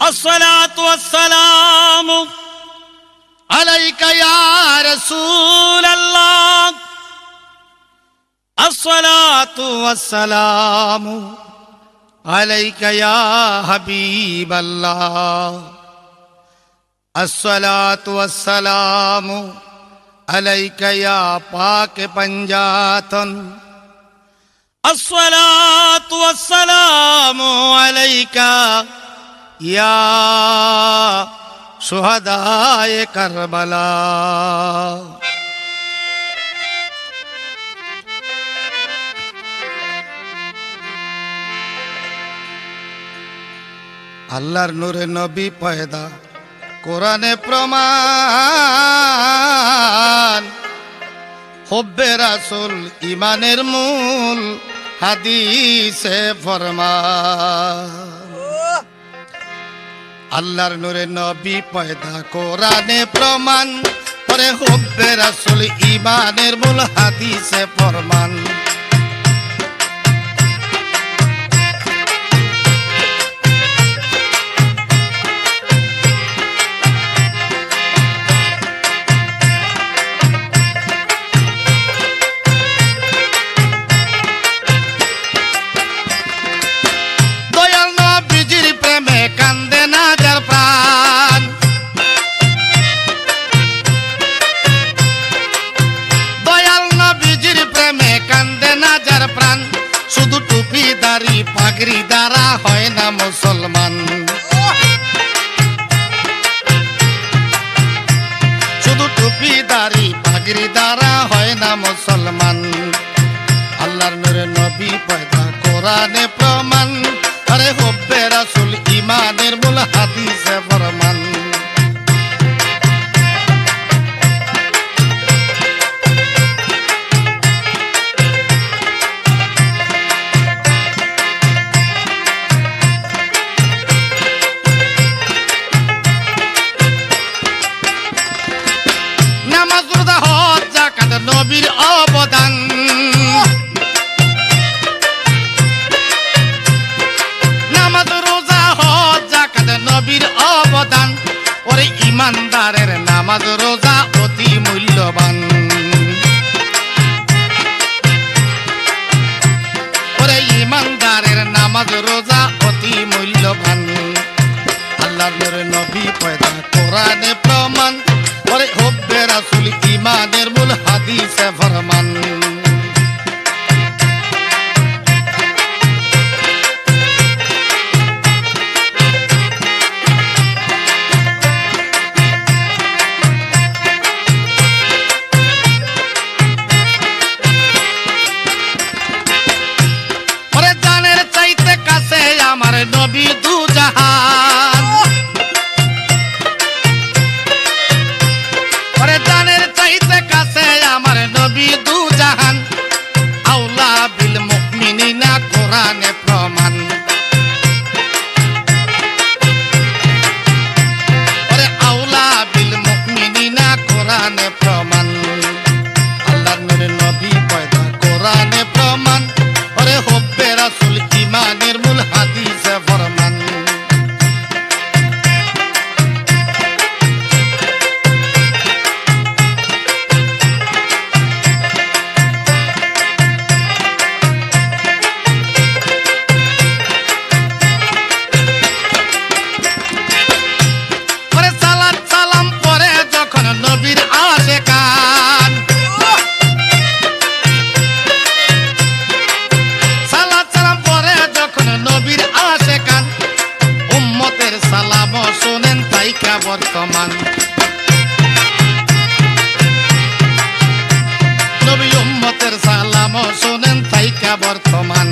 الصلاة والسلام عليك يا رسول الله. الصلاة والسلام عليك يا حبيب الله. الصلاة والسلام عليك يا پاک پنجاتن. الصلاة والسلام عليك يا شهداء كربلاء. আল্লাহর নূরে নবী পয়দা, কোরআনে প্রমাণ, হুব্বে রাসূল ঈমানের মূল, হাদিসে ফরমান। আল্লাহর নূরে নবী পয়দা, কোরআনে প্রমাণ, পরে হুব্বে রাসূল ঈমানের মূল, হাদিসে ফরমান। শুধু টুপি দাড়ি পাগড়ি দ্বারা হয় না মুসলমান, শুধু টুপি দাড়ি পাগড়ি দ্বারা হয় না মুসলমান। আল্লাহর নূরে নবী পয়দা, কোরআনে প্রমাণ, আরে হুব্বে রাসূল ঈমানের মূল, হাদিসে ফরমান। নবীর অবদান, নামাজ রোজা হজ যাকাত নবীর অবদান, ওরে ইমানদারের নামাজ রোজা অতি মূল্যবান, ওরে ইমানদারের নামাজ রোজা অতি মূল্যবান। আল্লাহর নূরে নবী পয়দা, কোরআনে প্রমাণ, ওরে হুব্বে রাসূল ঈমানের মূল, হাদিসে ফরমান। ওরে জানের চাইতে কাছে আমার নবী দু জাহান, ওরে জানের চাইতে কাছে আমার নবী দু জাহান, আওলা বিল মুমিনিনা কোরআনে প্রমাণ, ওরে আওলা বিল মুমিনিনা কোরআনে প্রমাণ। আল্লাহর নূরে নবী পয়দা, কোরআনে প্রমাণ, ওরে হুব্বে রাসূল ঈমানের মূল, হাদিসে ফরমান। নবীর আশিকান, সালাত সালাম পড়ে যখন নবীর আশিকান, উম্মতের সালাম শোনেন তাইকা বর্তমান, নবী উম্মতের সালাম শোনেন তাইকা বর্তমান।